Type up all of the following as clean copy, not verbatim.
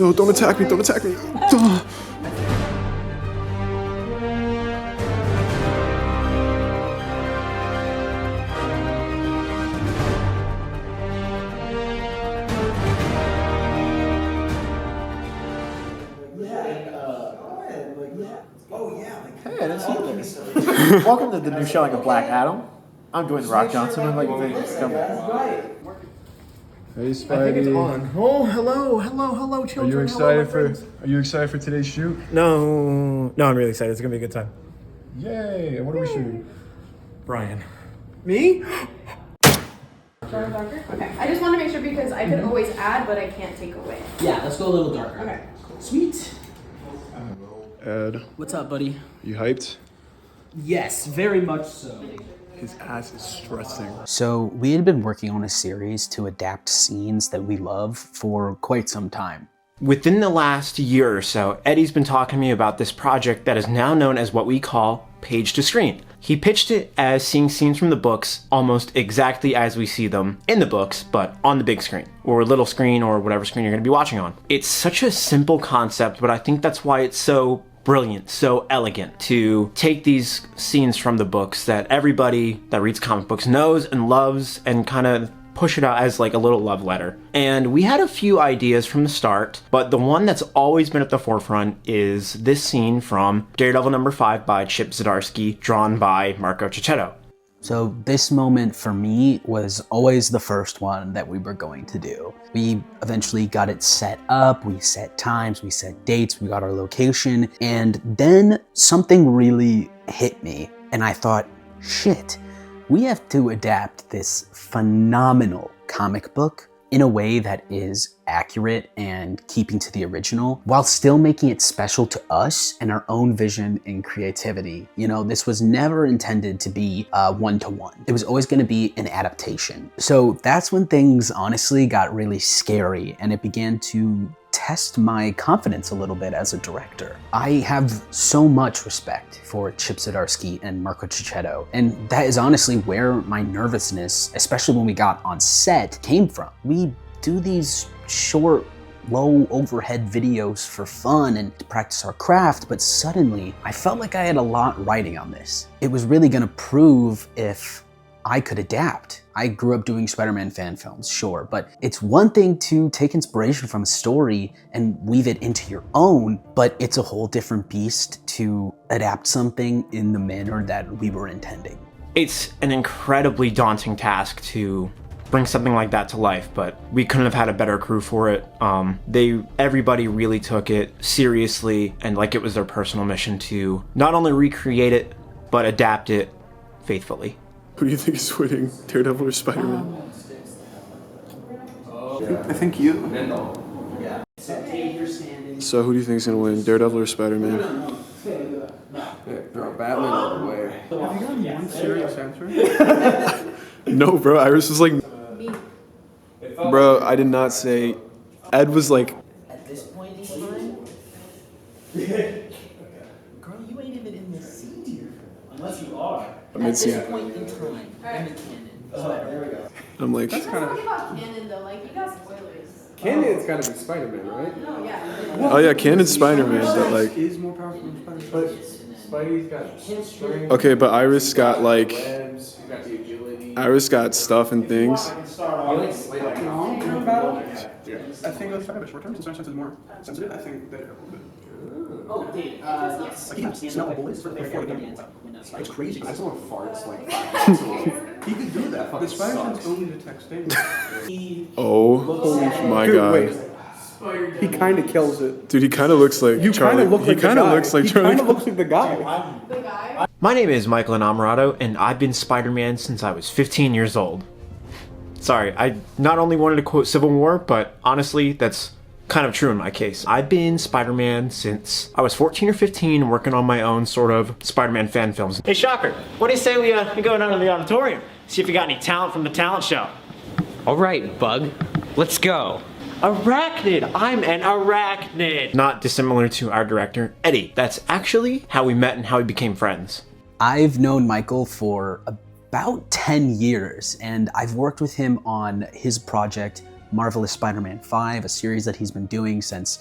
No, don't attack me, don't attack me. Ugh. Hey, I didn't see this. Welcome to the new showing of Black Adam. I'm Dwayne The Rock Johnson. I'd like to thank you for coming. Hey, Spidey. I think it's on. Oh, hello, children. Are you excited for today's shoot? No, I'm really excited. It's gonna be a good time. Yay! And what are we shooting? Brian. Me? Darker? Okay. I just want to make sure because I could always add, but I can't take away. Yeah, let's go a little darker. Okay. Sweet. Ed, What's up, buddy? you hyped? Yes, very much so. His ass is stressing. So, we had been working on a series to adapt scenes that we love for quite some time. Within the last year or so, Eddie's been talking to me about this project that is now known as what we call page to screen. He pitched it as seeing scenes from the books almost exactly as we see them in the books, but on the big screen, or little screen, or whatever screen you're going to be watching on. It's such a simple concept, but I think that's why it's so brilliant, so elegant to take these scenes from the books that everybody that reads comic books knows and loves and kind of push it out as like a little love letter. And we had a few ideas from the start, but the one that's always been at the forefront is this scene from Daredevil #5 by Chip Zdarsky, drawn by Marco Checchetto. So this moment for me was always the first one that we were going to do. We eventually got it set up, we set times, we set dates, we got our location, and then something really hit me, and I thought, shit, we have to adapt this phenomenal comic book in a way that is accurate and keeping to the original, while still making it special to us and our own vision and creativity. You know, this was never intended to be one-to-one. It was always gonna be an adaptation. So that's when things honestly got really scary and it began to test my confidence a little bit as a director. I have so much respect for Chip Zdarsky and Marco Checchetto, and that is honestly where my nervousness, especially when we got on set, came from. We do these short, low overhead videos for fun and to practice our craft, but suddenly I felt like I had a lot riding on this. It was really gonna prove if I could adapt. I grew up doing Spider-Man fan films, sure, but it's one thing to take inspiration from a story and weave it into your own, but it's a whole different beast to adapt something in the manner that we were intending. It's an incredibly daunting task to bring something like that to life, but we couldn't have had a better crew for it. Everybody really took it seriously and like it was their personal mission to not only recreate it, but adapt it faithfully. Who do you think is winning, Daredevil or Spider-Man? I think you. So who do you think is gonna win, Daredevil or Spider-Man? Throw Batman all the way. Have you gotten one serious answer? No, bro, Iris was like... Bro, I did not say... Ed was like... At this point in time, girl, you ain't even in this scene here. Unless you are. Mid-scene. At this point in time, I'm a canon. I'm like... Let's talk about canon though. Like, you got spoilers. Canon's gotta be Spider-Man, right? No, yeah. Oh yeah, Canon's Spider-Man, but like... Is more powerful than Spider-Man. Spidey's got strength. Okay, but Iris got like... Webs, you got the agility. Iris got stuff and things. I think let's talk about short term since is more sensitive. I think that Oh, Dade, yes. like he can smell the bullets before they come. It's crazy. I saw farts like he could do that. The Spider-Man's only detects danger. Oh my god. Wait. He kind of kills it. Dude, he kind of looks like Charlie. He kind of looks like Charlie. He kind of looks like the guy. The guy? My name is Michael Innamorato, and I've been Spider-Man since I was 15 years old. Sorry, I not only wanted to quote Civil War, but honestly, that's kind of true in my case. I've been Spider-Man since I was 14 or 15, working on my own sort of Spider-Man fan films. Hey, Shocker, what do you say we go down to the auditorium, see if you got any talent from the talent show? All right, Bug, let's go. Arachnid! I'm an arachnid! Not dissimilar to our director, Eddie. That's actually how we met and how we became friends. I've known Michael for about 10 years, and I've worked with him on his project Marvelous Spider-Man 5, a series that he's been doing since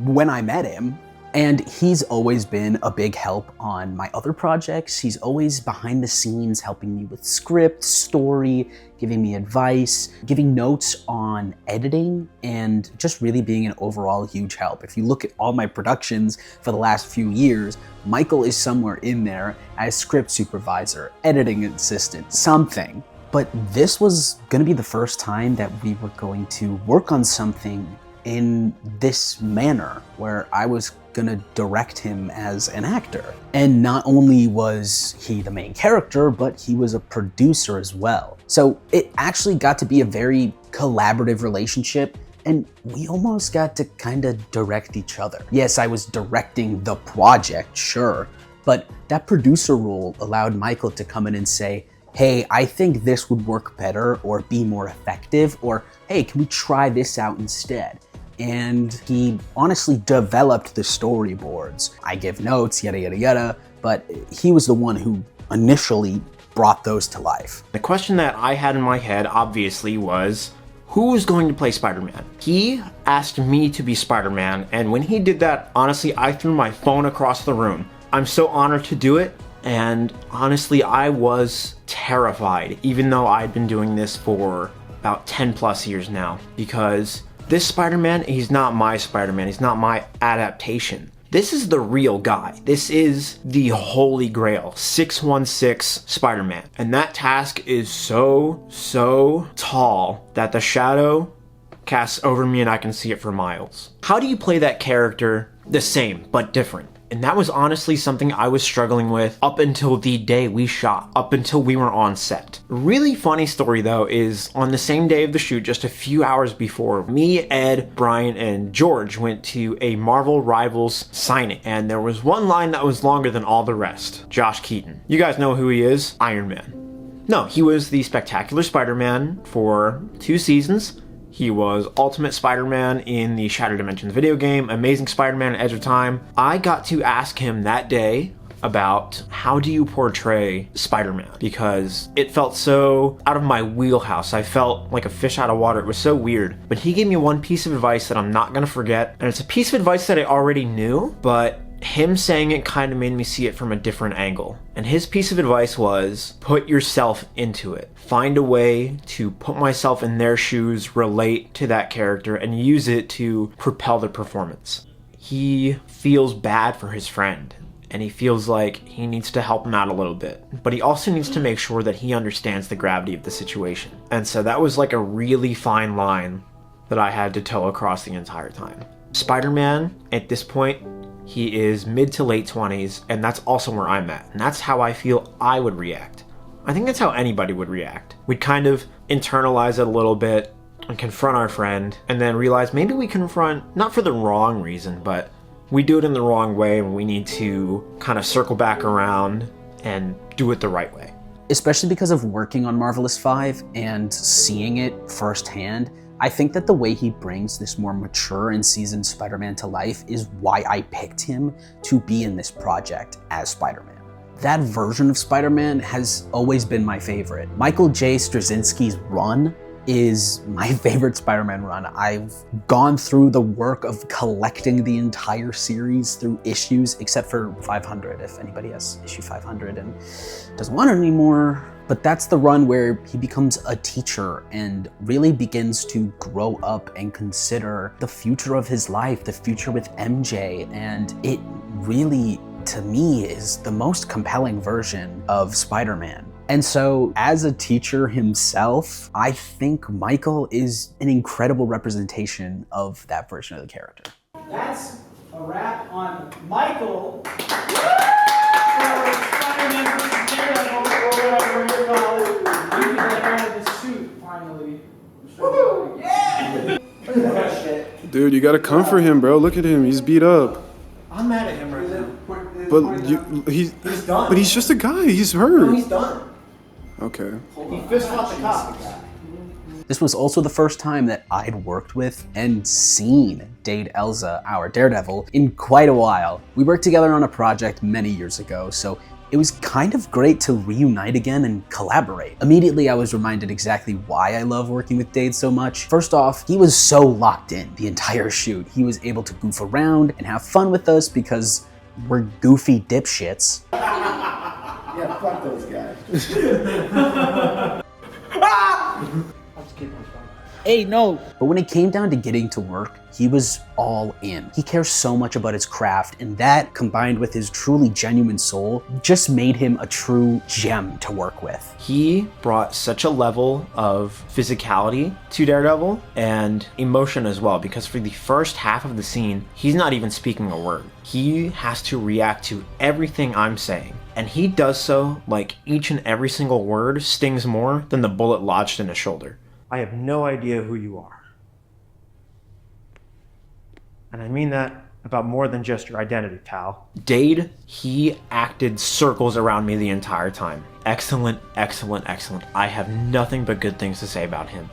when I met him. And he's always been a big help on my other projects. He's always behind the scenes helping me with script, story, giving me advice, giving notes on editing, and just really being an overall huge help. If you look at all my productions for the last few years, Michael is somewhere in there as script supervisor, editing assistant, something. But this was gonna be the first time that we were going to work on something in this manner, where I was gonna direct him as an actor. And not only was he the main character, but he was a producer as well. So it actually got to be a very collaborative relationship, and we almost got to kind of direct each other. Yes, I was directing the project, sure, but that producer role allowed Michael to come in and say, hey, I think this would work better or be more effective, or hey, can we try this out instead? And he honestly developed the storyboards. I give notes, yada, yada, yada, but he was the one who initially brought those to life. The question that I had in my head, obviously, was who was going to play Spider-Man? He asked me to be Spider-Man, and when he did that, honestly, I threw my phone across the room. I'm so honored to do it, and honestly, I was terrified, even though I'd been doing this for about 10 plus years now, because this Spider-Man, he's not my Spider-Man, he's not my adaptation. This is the real guy. This is the Holy Grail, 616 Spider-Man. And that task is so tall that the shadow casts over me and I can see it for miles. How do you play that character the same, but different? And that was honestly something I was struggling with up until the day we shot, up until we were on set. Really funny story though is on the same day of the shoot, just a few hours before, me, Ed, Brian, and George went to a Marvel Rivals signing, and there was one line that was longer than all the rest. Josh Keaton. You guys know who he is? Iron Man. No, he was the Spectacular Spider-Man for 2 seasons. He was Ultimate Spider-Man in the Shattered Dimensions video game, Amazing Spider-Man, Edge of Time. I got to ask him that day about how do you portray Spider-Man, because it felt so out of my wheelhouse. I felt like a fish out of water. It was so weird. But he gave me one piece of advice that I'm not gonna forget, and it's a piece of advice that I already knew, but him saying it kind of made me see it from a different angle. And his piece of advice was, put yourself into it. Find a way to put myself in their shoes, relate to that character, and use it to propel the performance. He feels bad for his friend, and he feels like he needs to help him out a little bit. But he also needs to make sure that he understands the gravity of the situation. And so that was like a really fine line that I had to toe across the entire time. Spider-Man, at this point, he is mid to late 20s, and that's also where I'm at. And that's how I feel I would react. I think that's how anybody would react. We'd kind of internalize it a little bit and confront our friend, and then realize maybe we confront, not for the wrong reason, but we do it in the wrong way, and we need to kind of circle back around and do it the right way. Especially because of working on Marvelous 5 and seeing it firsthand, I think that the way he brings this more mature and seasoned Spider-Man to life is why I picked him to be in this project as Spider-Man. That version of Spider-Man has always been my favorite. Michael J. Straczynski's run is my favorite Spider-Man run. I've gone through the work of collecting the entire series through issues, except for 500, if anybody has issue 500 and doesn't want it anymore. But that's the run where he becomes a teacher and really begins to grow up and consider the future of his life, the future with MJ, and it really, to me, is the most compelling version of Spider-Man. And so, as a teacher himself, I think Michael is an incredible representation of that version of the character. That's a wrap on Michael. Spider-Man vs. Daredevil, or whatever you call it. You can get out of the suit finally. Woohoo! Yeah! Dude, you gotta comfort him, bro. Look at him. He's beat up. I'm mad at him right now. But he's done. But he's just a guy. He's hurt. No, he's done. Okay. He fist fought the cops. This was also the first time that I'd worked with and seen Dade Elza, our Daredevil, in quite a while. We worked together on a project many years ago, so It was kind of great to reunite again and collaborate. Immediately, I was reminded exactly why I love working with Dade so much. First off, he was so locked in the entire shoot. He was able to goof around and have fun with us because we're goofy dipshits. Yeah, fuck those guys. Hey, no. But when it came down to getting to work, he was all in. He cares so much about his craft, and that, combined with his truly genuine soul, just made him a true gem to work with. He brought such a level of physicality to Daredevil and emotion as well, because for the first half of the scene, he's not even speaking a word. He has to react to everything I'm saying, and he does so like each and every single word stings more than the bullet lodged in his shoulder. I have no idea who you are. And I mean that about more than just your identity, pal. Dade, he acted circles around me the entire time. Excellent, excellent, excellent. I have nothing but good things to say about him.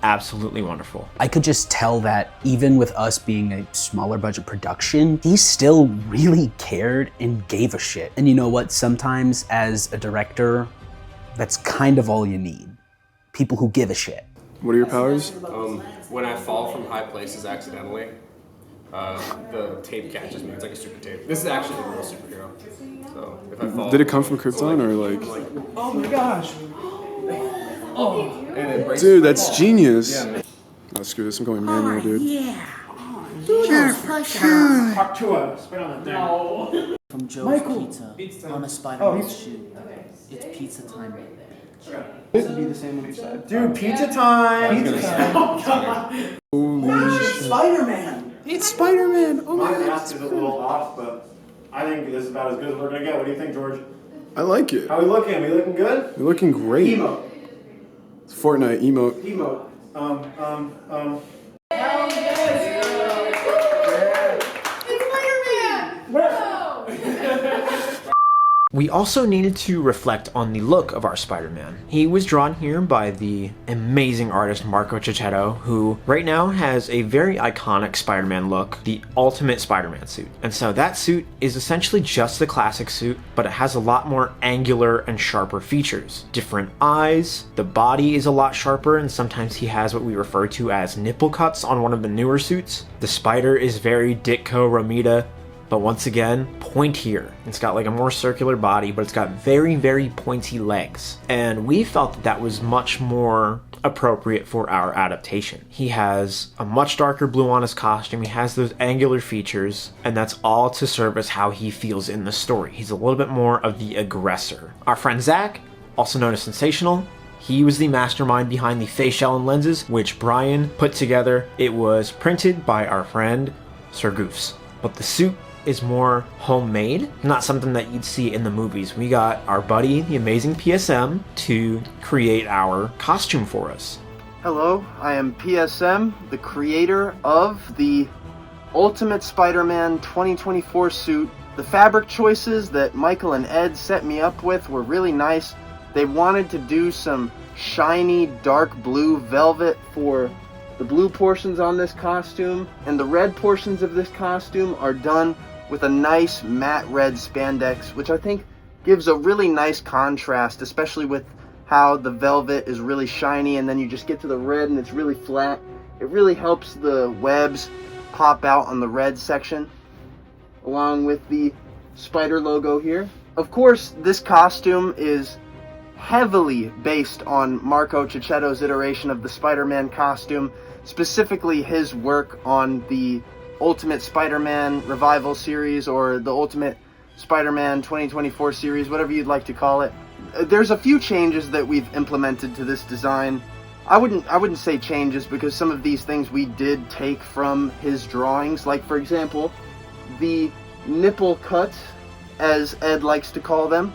Absolutely wonderful. I could just tell that even with us being a smaller budget production, he still really cared and gave a shit. And you know what? Sometimes as a director, that's kind of all you need. People who give a shit. What are your powers? When I fall from high places accidentally, the tape catches me. It's like a super tape. This is actually a real superhero. So if I fall, Did it come from Krypton or like? Oh my gosh. and it breaks Dude, that's genius. Oh, screw this. I'm going manual, dude. Talk to us. Spit on that thing. From Joe's Pizza on a Spider-Man shoot. It's pizza time. This would be the same when he said. Dude, pizza time. Pizza time. Holy shit. Spider-Man! It's Spider-Man. Oh My mask is a little off, but I think this is about as good as we're gonna get. What do you think, George? I like it. How we looking? We looking good? You're looking great. Emote. It's Fortnite emote. Emote. We also needed to reflect on the look of our Spider-Man. He was drawn here by the amazing artist Marco Checchetto, who right now has a very iconic Spider-Man look, the ultimate Spider-Man suit. And so that suit is essentially just the classic suit, but it has a lot more angular and sharper features. Different eyes, the body is a lot sharper, and sometimes he has what we refer to as nipple cuts on one of the newer suits. The spider is very Ditko Romita, but once again, pointier. It's got like a more circular body, but it's got very, very pointy legs. And we felt that that was much more appropriate for our adaptation. He has a much darker blue on his costume, he has those angular features, and that's all to serve as how he feels in the story. He's a little bit more of the aggressor. Our friend Zach, also known as Sensational, he was the mastermind behind the face shell and lenses, which Brian put together. It was printed by our friend Sir Goofs. But the suit is more homemade, not something that you'd see in the movies. We got our buddy, the amazing PSM, to create our costume for us. Hello, I am PSM, the creator of the Ultimate Spider-Man 2024 suit. The fabric choices that Michael and Ed set me up with were really nice. They wanted to do some shiny dark blue velvet for the blue portions on this costume, and the red portions of this costume are done with a nice matte red spandex, which I think gives a really nice contrast, especially with how the velvet is really shiny and then you just get to the red and it's really flat. It really helps the webs pop out on the red section, along with the spider logo here. Of course, this costume is heavily based on Marco Checchetto's iteration of the Spider-Man costume, specifically his work on the Ultimate Spider-Man Revival series, or the Ultimate Spider-Man 2024 series, whatever you'd like to call it. There's a few changes that we've implemented to this design. I wouldn't say changes, because some of these things we did take from his drawings, like for example, the nipple cuts, as Ed likes to call them.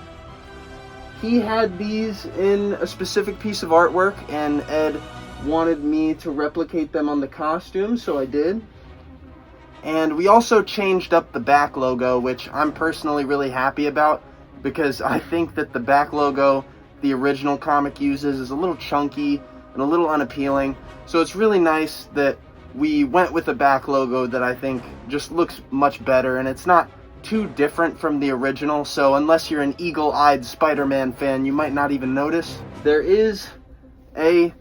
He had these in a specific piece of artwork, and Ed wanted me to replicate them on the costume, so I did. And we also changed up the back logo, which I'm personally really happy about, because I think that the back logo the original comic uses is a little chunky and a little unappealing. So it's really nice that we went with a back logo that I think just looks much better, and it's not too different from the original, so unless you're an eagle-eyed Spider-Man fan, you might not even notice. There is a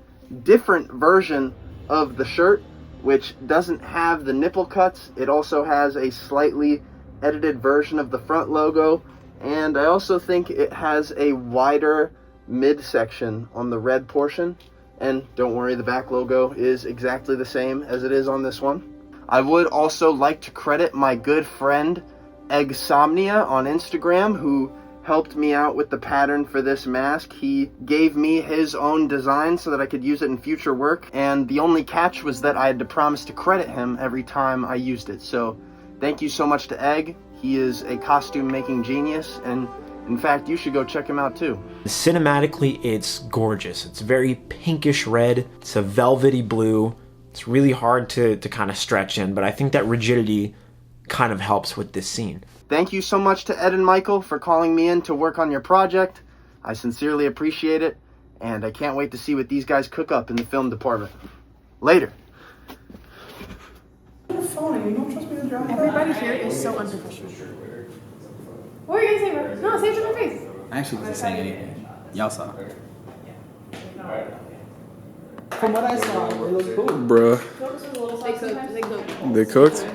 different version of the shirt, which doesn't have the nipple cuts. It also has a slightly edited version of the front logo, and I also think it has a wider midsection on the red portion. And don't worry, the back logo is exactly the same as it is on this one. I would also like to credit my good friend Eggsomnia on Instagram, who helped me out with the pattern for this mask. He gave me his own design so that I could use it in future work, and the only catch was that I had to promise to credit him every time I used it. So thank you so much to Egg. He is a costume making genius, and in fact, you should go check him out too. Cinematically, it's gorgeous. It's very pinkish red. It's a velvety blue. It's really hard to kind of stretch in, but I think that rigidity kind of helps with this scene. Thank you so much to Ed and Michael for calling me in to work on your project. I sincerely appreciate it, and I can't wait to see what these guys cook up in the film department. Later. Everybody here is so unprofessional. What were you gonna say, bro? No, say it to my face. I actually wasn't saying anything. Y'all saw. From what I saw, it looked cool. Bruh. They cooked?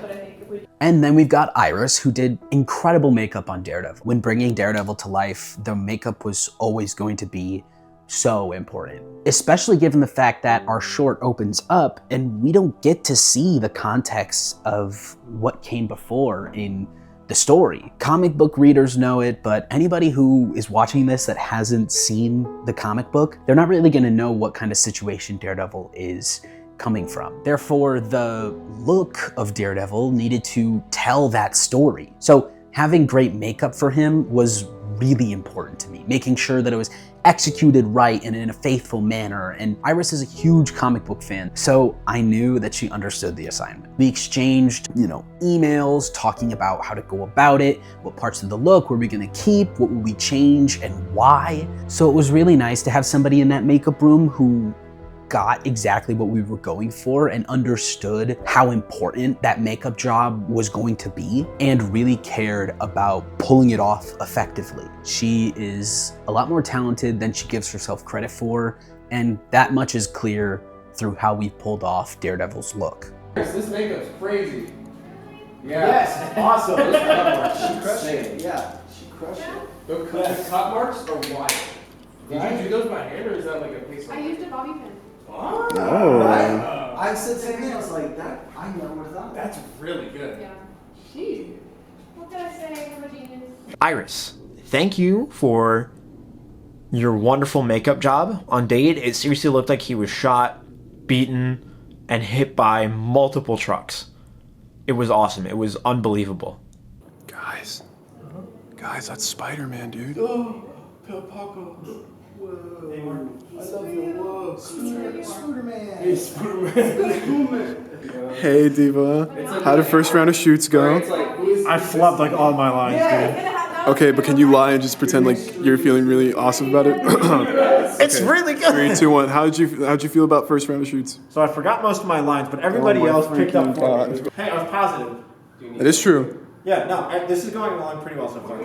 And then we've got Iris, who did incredible makeup on Daredevil. When bringing Daredevil to life, the makeup was always going to be so important, especially given the fact that our short opens up and we don't get to see the context of what came before in the story. Comic book readers know it, but anybody who is watching this that hasn't seen the comic book, they're not really going to know what kind of situation Daredevil is coming from. Therefore, the look of Daredevil needed to tell that story. So having great makeup for him was really important to me, making sure that it was executed right and in a faithful manner. And Iris is a huge comic book fan, so I knew that she understood the assignment. We exchanged, emails talking about how to go about it, what parts of the look were we gonna keep, what would we change, and why. So it was really nice to have somebody in that makeup room who got exactly what we were going for and understood how important that makeup job was going to be and really cared about pulling it off effectively. She is a lot more talented than she gives herself credit for, and that much is clear through how we pulled off Daredevil's look. This makeup's crazy. Yeah. Yes, awesome. She crushed it. Yeah, she crushed it. The cut marks are wild. Did you do those by hand or is that like a piece of? I used a bobby pin. Oh. I said same thing. I was like, that. I never would have thought. That's really good. Yeah. She. What can I say? I'm a genius. Iris, thank you for your wonderful makeup job on Dade. It seriously looked like he was shot, beaten, and hit by multiple trucks. It was awesome. It was unbelievable. Guys, that's Spider-Man, dude. Oh, Paco. Whoa. I love you. Whoa. Spooderman. Hey, Spooderman. Hey, Diva. How did first round of shoots go? I flubbed like all my lines, dude. Okay, but can you lie and just pretend like you're feeling really awesome about it? It's really good. 3, 2, 1. How'd you feel about first round of shoots? So I forgot most of my lines, but everybody Oh my else picked up for me. freaking Hey, I was positive. That is true. Yeah, no, this is going along pretty well so far.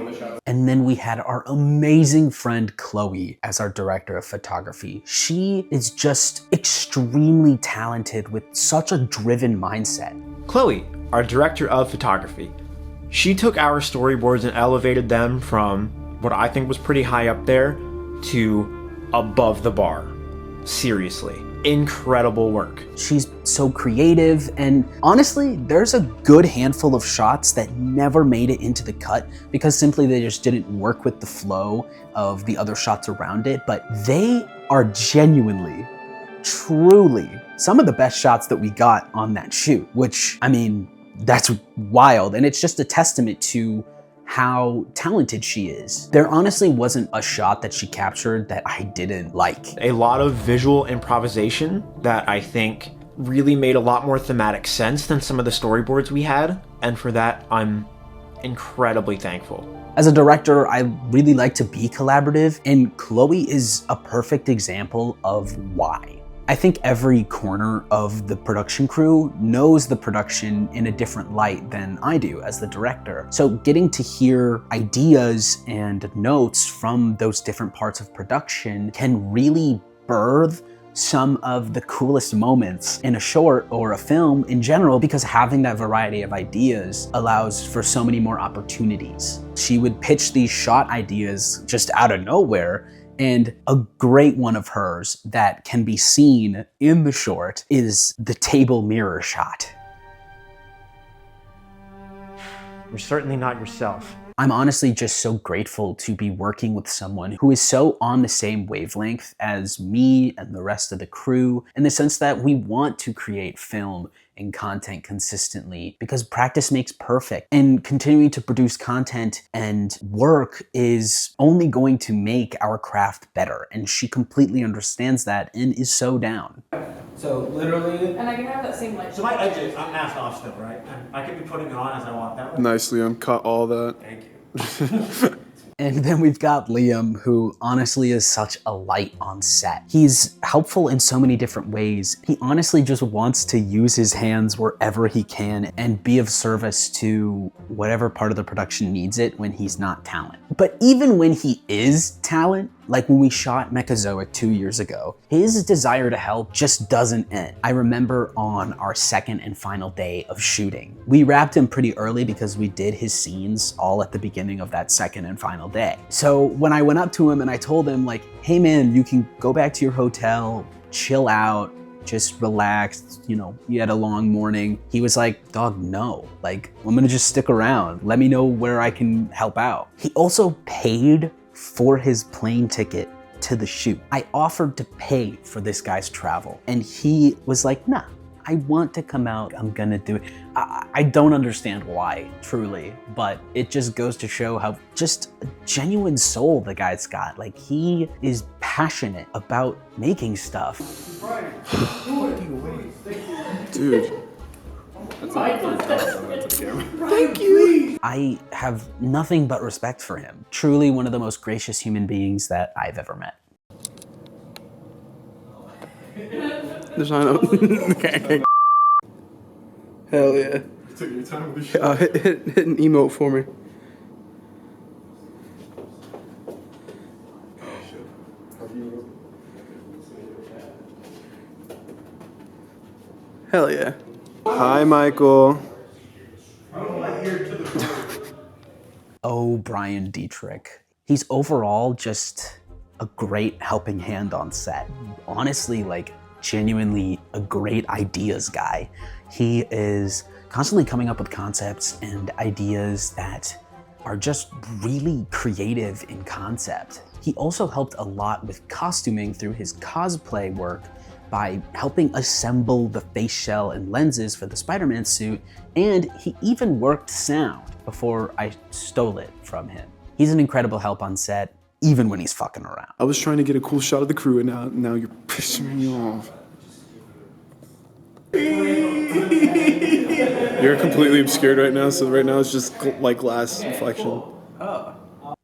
And then we had our amazing friend Chloe as our director of photography. She is just extremely talented with such a driven mindset. Chloe, our director of photography. She took our storyboards and elevated them from what I think was pretty high up there to above the bar. Seriously, incredible work. She's so creative, and honestly, there's a good handful of shots that never made it into the cut because simply they just didn't work with the flow of the other shots around it, but they are genuinely, truly some of the best shots that we got on that shoot, which, I mean, that's wild, and it's just a testament to how talented she is. There honestly wasn't a shot that she captured that I didn't like. A lot of visual improvisation that I think really made a lot more thematic sense than some of the storyboards we had, and for that, I'm incredibly thankful. As a director, I really like to be collaborative, and Chloe is a perfect example of why. I think every corner of the production crew knows the production in a different light than I do as the director. So getting to hear ideas and notes from those different parts of production can really birth some of the coolest moments in a short or a film in general, because having that variety of ideas allows for so many more opportunities. She would pitch these shot ideas just out of nowhere, and a great one of hers that can be seen in the short is the table mirror shot. You're certainly not yourself. I'm honestly just so grateful to be working with someone who is so on the same wavelength as me and the rest of the crew, in the sense that we want to create film and content consistently, because practice makes perfect, and continuing to produce content and work is only going to make our craft better, and she completely understands that and is so down. So literally, And I can have that same light. So my edges, I'm masked off still, right? I could be putting it on as I walk that way. Nice, Liam. Cut all that. Thank you. And then we've got Liam, who honestly is such a light on set. He's helpful in so many different ways. He honestly just wants to use his hands wherever he can and be of service to whatever part of the production needs it when he's not talent. But even when he is talent, like when we shot Mechazoic 2 years ago, his desire to help just doesn't end. I remember on our second and final day of shooting, we wrapped him pretty early because we did his scenes all at the beginning of that second and final day. So when I went up to him and I told him like, hey man, you can go back to your hotel, chill out, just relax, you know, you had a long morning. He was like, dog, no, like, I'm gonna just stick around. Let me know where I can help out. He also paid for his plane ticket to the shoot. I offered to pay for this guy's travel, and he was like, nah, I want to come out, I'm gonna do it. I don't understand why, truly, but it just goes to show how just a genuine soul the guy's got. Like, he is passionate about making stuff. Dude. Thank you. I have nothing but respect for him. Truly one of the most gracious human beings that I've ever met. There's not okay. Hell yeah. Took your time with the shot. Hit an emote for me. Hell yeah. Hi, Michael. Oh, Brian Detrick. He's overall just a great helping hand on set. Honestly, like, genuinely a great ideas guy. He is constantly coming up with concepts and ideas that are just really creative in concept. He also helped a lot with costuming through his cosplay work by helping assemble the face shell and lenses for the Spider-Man suit, and he even worked sound before I stole it from him. He's an incredible help on set, even when he's fucking around. I was trying to get a cool shot of the crew, and now you're pissing me off. You're completely obscured right now, so right now it's just like glass reflection.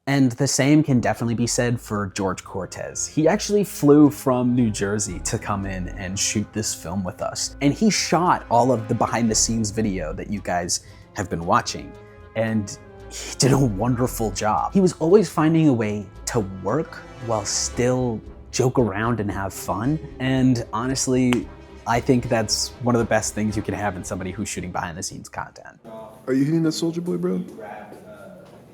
And the same can definitely be said for George Cortez. He actually flew from New Jersey to come in and shoot this film with us. And he shot all of the behind the scenes video that you guys have been watching. And he did a wonderful job. He was always finding a way to work while still joke around and have fun. And honestly, I think that's one of the best things you can have in somebody who's shooting behind the scenes content. Are you hitting that Soldier Boy, bro? grab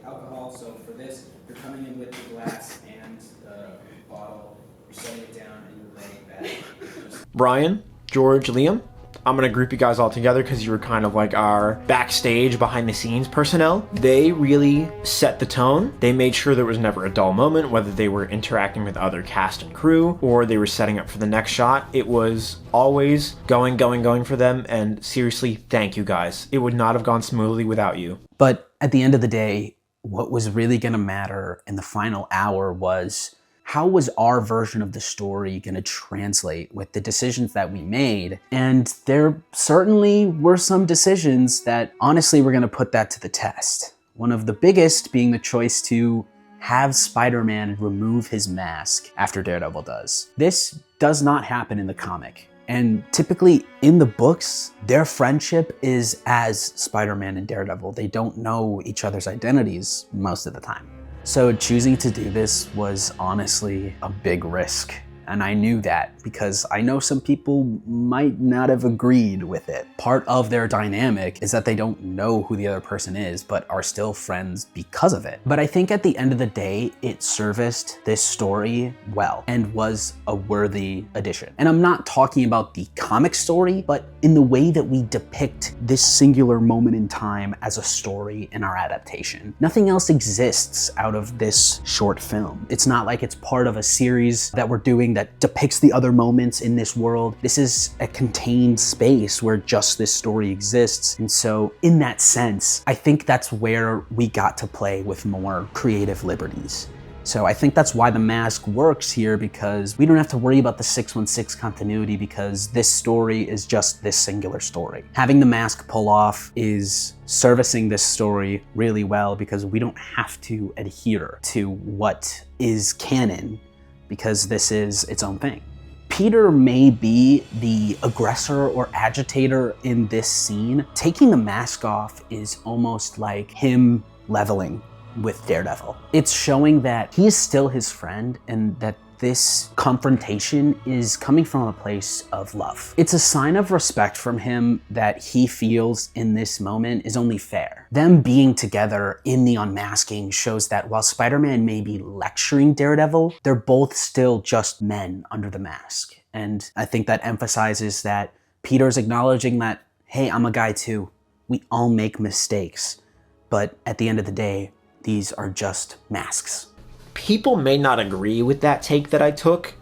alcohol. So for this, you're coming in with the glass and the bottle. You're setting it down and you're laying back. Brian, George, Liam, I'm gonna group you guys all together because you were kind of like our backstage, behind the scenes personnel. They really set the tone. They made sure there was never a dull moment, whether they were interacting with other cast and crew or they were setting up for the next shot. It was always going for them, and seriously, thank you guys. It would not have gone smoothly without you. But at the end of the day, what was really gonna matter in the final hour was, how was our version of the story gonna translate with the decisions that we made? And there certainly were some decisions that honestly were gonna put that to the test. One of the biggest being the choice to have Spider-Man remove his mask after Daredevil does. This does not happen in the comic. And typically in the books, their friendship is as Spider-Man and Daredevil. They don't know each other's identities most of the time. So choosing to do this was honestly a big risk. And I knew that because I know some people might not have agreed with it. Part of their dynamic is that they don't know who the other person is, but are still friends because of it. But I think at the end of the day, it serviced this story well and was a worthy addition. And I'm not talking about the comic story, but in the way that we depict this singular moment in time as a story in our adaptation. Nothing else exists out of this short film. It's not like it's part of a series that we're doing that depicts the other moments in this world. This is a contained space where just this story exists. And so in that sense, I think that's where we got to play with more creative liberties. So I think that's why the mask works here, because we don't have to worry about the 616 continuity because this story is just this singular story. Having the mask pull off is servicing this story really well because we don't have to adhere to what is canon because this is its own thing. Peter may be the aggressor or agitator in this scene. Taking the mask off is almost like him leveling with Daredevil. It's showing that he is still his friend and that this confrontation is coming from a place of love. It's a sign of respect from him that he feels in this moment is only fair. Them being together in the unmasking shows that while Spider-Man may be lecturing Daredevil, they're both still just men under the mask. And I think that emphasizes that Peter's acknowledging that, hey, I'm a guy too. We all make mistakes. But at the end of the day, these are just masks. People may not agree with that take that I took,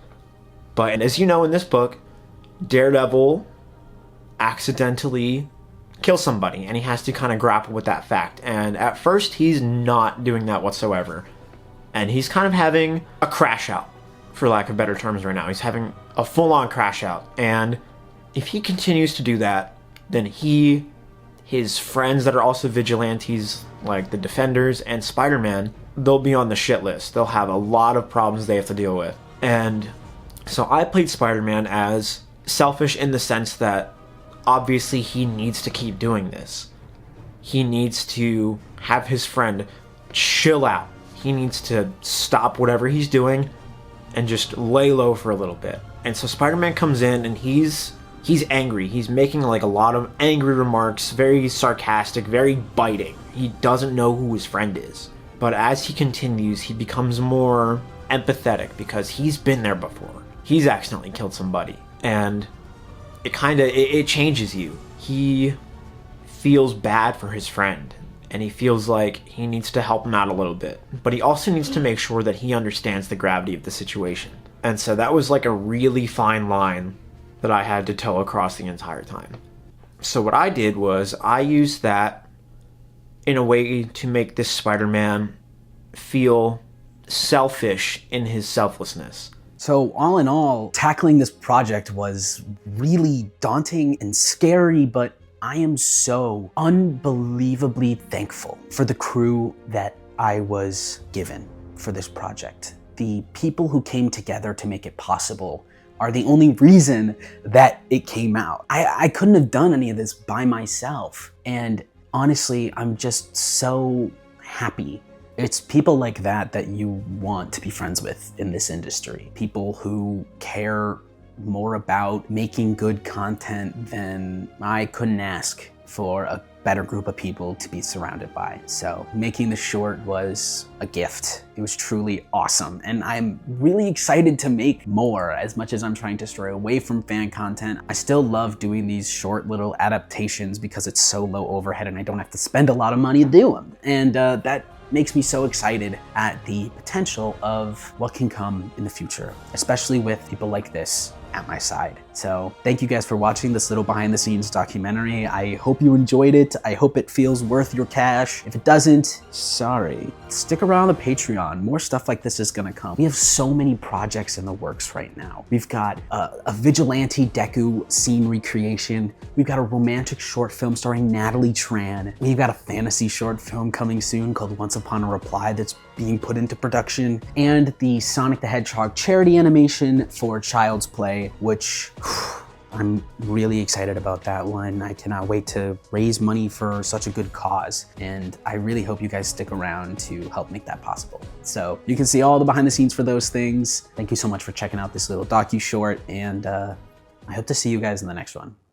but as you know in this book, Daredevil accidentally kills somebody and he has to kind of grapple with that fact. And at first he's not doing that whatsoever. And he's kind of having a crash out, for lack of better terms right now. He's having a full-on crash out. And if he continues to do that, then his friends that are also vigilantes, like the Defenders and Spider-Man, they'll be on the shit list. They'll have a lot of problems they have to deal with. And so I played Spider-Man as selfish in the sense that obviously he needs to keep doing this. He needs to have his friend chill out. He needs to stop whatever he's doing and just lay low for a little bit. And so Spider-Man comes in and he's angry. He's making like a lot of angry remarks, very sarcastic, very biting. He doesn't know who his friend is. But as he continues, he becomes more empathetic because he's been there before. He's accidentally killed somebody. And it changes you. He feels bad for his friend. And he feels like he needs to help him out a little bit. But he also needs to make sure that he understands the gravity of the situation. And so that was like a really fine line that I had to toe across the entire time. So what I did was I used that in a way to make this Spider-Man feel selfish in his selflessness. So all in all, tackling this project was really daunting and scary, but I am so unbelievably thankful for the crew that I was given for this project. The people who came together to make it possible are the only reason that it came out. I couldn't have done any of this by myself. And honestly, I'm just so happy. It's people like that that you want to be friends with in this industry. People who care more about making good content than I couldn't ask for a better group of people to be surrounded by. So making the short was a gift. It was truly awesome. And I'm really excited to make more. As much as I'm trying to stray away from fan content, I still love doing these short little adaptations because it's so low overhead and I don't have to spend a lot of money to do them. And that makes me so excited at the potential of what can come in the future, especially with people like this at my side. So thank you guys for watching this little behind the scenes documentary. I hope you enjoyed it. I hope it feels worth your cash. If it doesn't, sorry. Stick around the Patreon. More stuff like this is gonna come. We have so many projects in the works right now. We've got a vigilante Deku scene recreation. We've got a romantic short film starring Natalie Tran. We've got a fantasy short film coming soon called Once Upon a Reply that's being put into production, and the Sonic the Hedgehog charity animation for Child's Play, which I'm really excited about that one. I cannot wait to raise money for such a good cause, and I really hope you guys stick around to help make that possible. So you can see all the behind the scenes for those things. Thank you so much for checking out this little docu-short, and I hope to see you guys in the next one.